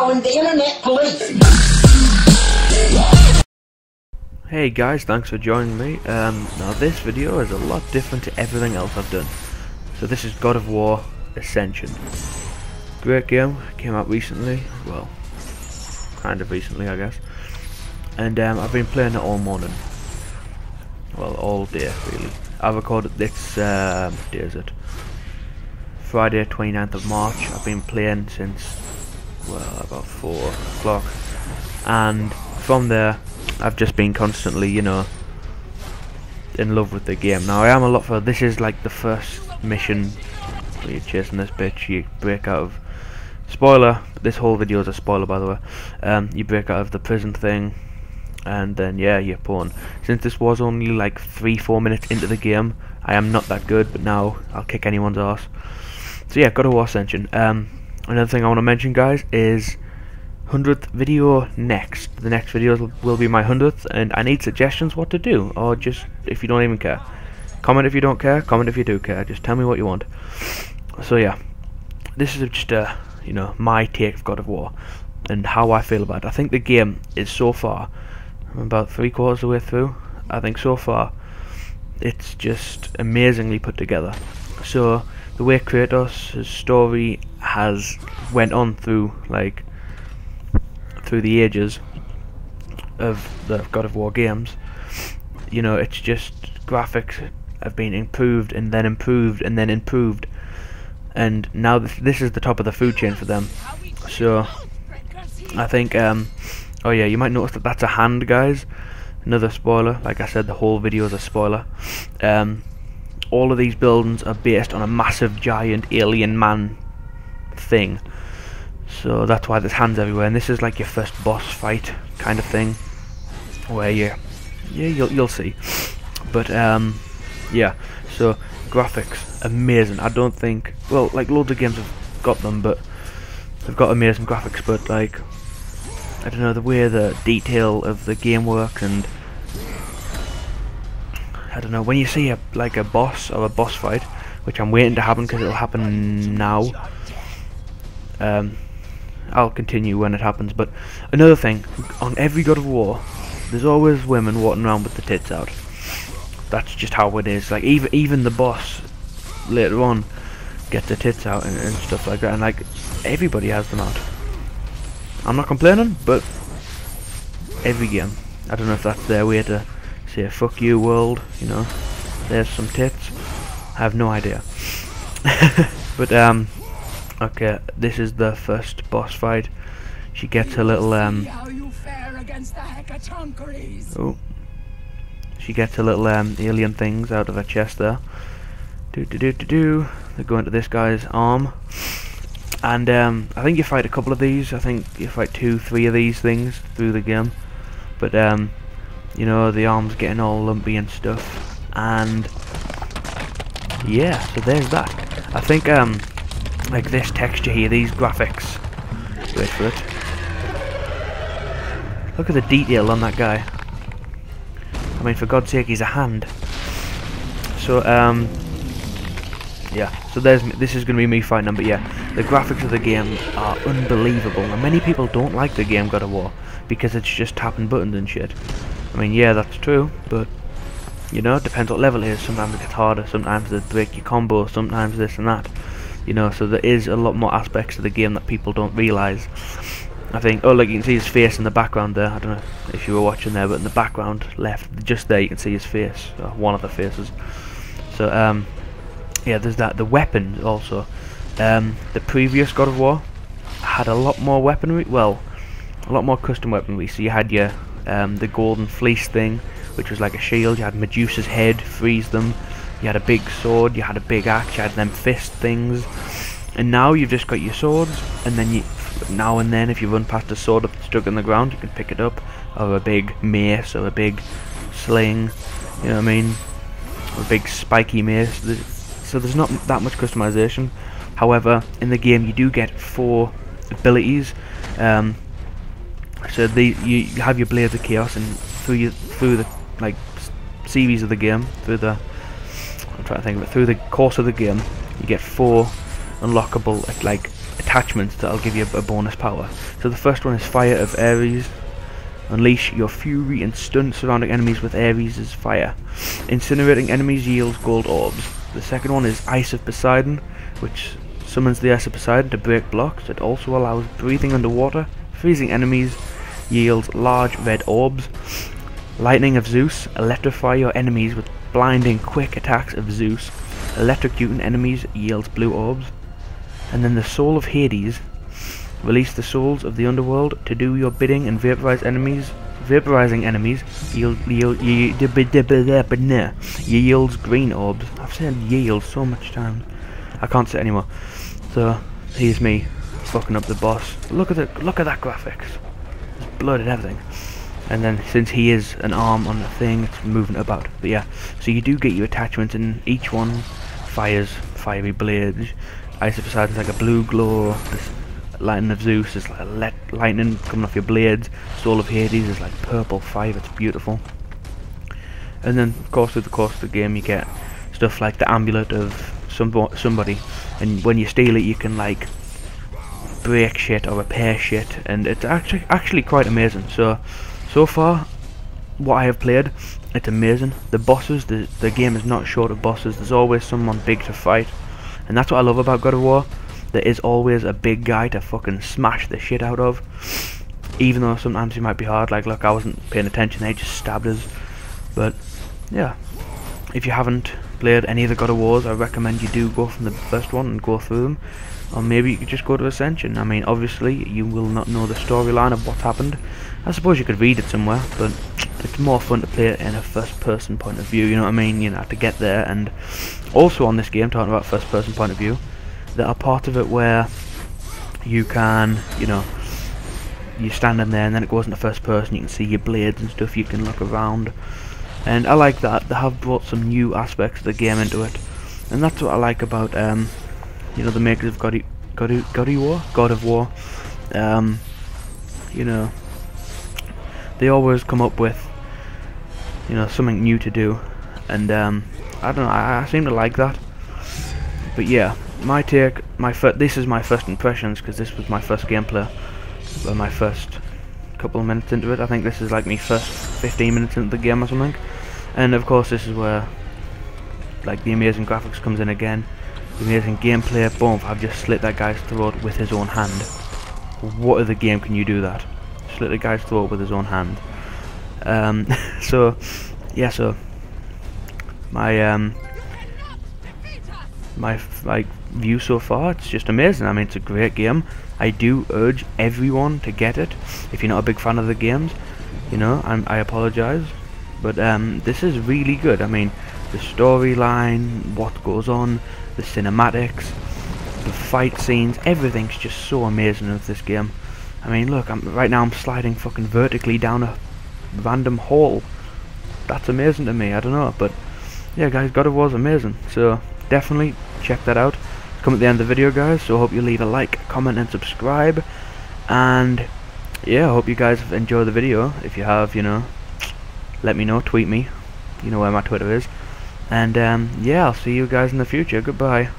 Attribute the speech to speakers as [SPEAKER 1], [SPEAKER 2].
[SPEAKER 1] calling the internet police.
[SPEAKER 2] Hey guys, thanks for joining me. Now this video is a lot different to everything else I've done. So this is God of War Ascension. Great game, came out recently, well, kind of recently I guess. And I've been playing it all morning. Well, all day really. I recorded this, what day is it? Friday 29th of March. I've been playing since, well, about 4 o'clock. And from there, I've just been constantly, you know, in love with the game. Now I am a lot for, this is like the first mission where you're chasing this bitch, you break out of, spoiler, this whole video is a spoiler by the way, you break out of the prison thing, and then yeah, you're pawn. Since this was only like 3-4 minutes into the game, I am not that good, but now I'll kick anyone's ass. So yeah, God of War Ascension. Another thing I want to mention, guys, is 100th video next. The next video will be my 100th, and I need suggestions what to do, or just if you don't even care. Comment if you don't care, comment if you do care, just tell me what you want. So yeah, this is just you know, my take of God of War, and how I feel about it. I think the game is so far, I'm about 3/4 of the way through, I think so far, it's just amazingly put together. So, the way Kratos' story has went on through, like, through the ages of the God of War games, you know, it's just graphics have been improved and then improved and then improved, and now this is the top of the food chain for them. So I think oh yeah, you might notice that that's a hand, guys. Another spoiler. Like I said, the whole video is a spoiler. All of these buildings are based on a massive giant alien man thing, so that's why there's hands everywhere, and this is like your first boss fight kind of thing, where you'll see. But yeah, so graphics amazing. I don't think, well, like loads of games have got them, but they've got amazing graphics, but like, I don't know, the way the detail of the game works, and I don't know, when you see a boss or a boss fight, which I'm waiting to happen because it'll happen now. I'll continue when it happens. But another thing, on every God of War, there's always women walking around with the tits out. That's just how it is. Like even the boss later on gets the tits out and stuff like that, and like everybody has them out. I'm not complaining, but every game, I don't know if that's their way to say fuck you world, you know, there's some tits. I have no idea. But okay, this is the first boss fight. She gets her little she gets her little alien things out of her chest there. They go into this guy's arm, and I think you fight a couple of these. I think you fight 2-3 of these things through the game. But you know, the arm's getting all lumpy and stuff, and yeah, so there's that. I think like this texture here, these graphics, wait for it, look at the detail on that guy. I mean, for God's sake, he's a hand. So yeah, so this is going to be me fighting him. But yeah, the graphics of the game are unbelievable, and many people don't like the game God of War because it's just tapping buttons and shit. I mean, yeah, that's true, but you know, it depends what level it is. Sometimes it gets harder, sometimes they break your combo, sometimes this and that, you know, so there is a lot more aspects to the game that people don't realise. I think, oh look, you can see his face in the background there. I don't know if you were watching there, but in the background left, just there, you can see his face, or one of the faces. So yeah, there's that. The weapons also, the previous God of War had a lot more weaponry, well, a lot more custom weaponry. So you had your the golden fleece thing, which was like a shield. You had Medusa's head, freeze them. You had a big sword, you had a big axe, you had them fist things. And now you've just got your swords, and then you, now and then if you run past a sword that's stuck in the ground, you can pick it up, or a big mace, or a big sling, you know what I mean, or a big spiky mace. So there's not that much customization. However, in the game you do get 4 abilities. So you have your Blades of Chaos, and through the like series of the game, through the, I'm trying to think of it, through the course of the game, you get 4 unlockable like attachments that'll give you a bonus power. So the first one is Fire of Ares. Unleash your fury and stun surrounding enemies with Ares' fire. Incinerating enemies yields gold orbs. The second one is Ice of Poseidon, which summons the Ice of Poseidon to break blocks. It also allows breathing underwater. Freezing enemies yields large red orbs. Lightning of Zeus. Electrify your enemies with blinding quick attacks of Zeus. Electrocuting enemies yields blue orbs. And then the Soul of Hades. Release the souls of the underworld to do your bidding and vaporize enemies. Vaporizing enemies yields green orbs. I've said yield so much time, I can't say it anymore. So here's me fucking up the boss. Look at that graphics. There's blood and everything. And then since he is an arm on the thing, it's moving about. But yeah, so you do get your attachments, and each one fires fiery blades. Ice of Poseidon is like a blue glow. This Lightning of Zeus is like lightning coming off your blades. Soul of Hades is like purple fire. It's beautiful. And then of course through the course of the game you get stuff like the amulet of somebody, and when you steal it you can like break shit or repair shit, and it's actually quite amazing. So far what I have played, it's amazing. The bosses, the game is not short of bosses. There's always someone big to fight, and that's what I love about God of War. There is always a big guy to fucking smash the shit out of, even though sometimes he might be hard. Like look, I wasn't paying attention, they just stabbed us. But yeah, if you haven't played any of the God of Wars, I recommend you do go from the first one and go through them, or maybe you could just go to Ascension. I mean, obviously you will not know the storyline of what's happened. I suppose you could read it somewhere, but it's more fun to play it in a first person point of view, you know what I mean, you know, to get there. And also on this game, talking about first person point of view, there are parts of it where you can, you know, you're standing there and then it goes into first person, you can see your blades and stuff, you can look around, and I like that. They have brought some new aspects of the game into it, and that's what I like about you know, the makers of God of War. You know, they always come up with, you know, something new to do, and I don't know, I seem to like that. But yeah, my take, this is my first impressions, because this was my first gameplay, well, my first couple of minutes into it. I think this is like my first 15 minutes into the game or something. And of course this is where like the amazing graphics comes in again, the amazing gameplay. Boom, I've just slit that guy's throat with his own hand. What other game can you do that? Slit the guy's throat with his own hand. So yeah, so my like view so far, it's just amazing. I mean, it's a great game. I do urge everyone to get it. If you're not a big fan of the games, you know, I apologize, but this is really good. I mean, the storyline, what goes on, the cinematics, the fight scenes, everything's just so amazing with this game. I mean, look, right now I'm sliding fucking vertically down a random hole. That's amazing to me. I don't know, but yeah, guys, God of War's amazing. So definitely check that out. Come at the end of the video, guys, so I hope you leave a like, comment and subscribe, and yeah, I hope you guys have enjoyed the video. If you have, you know, let me know, tweet me, you know where my Twitter is, and yeah, I'll see you guys in the future. Goodbye.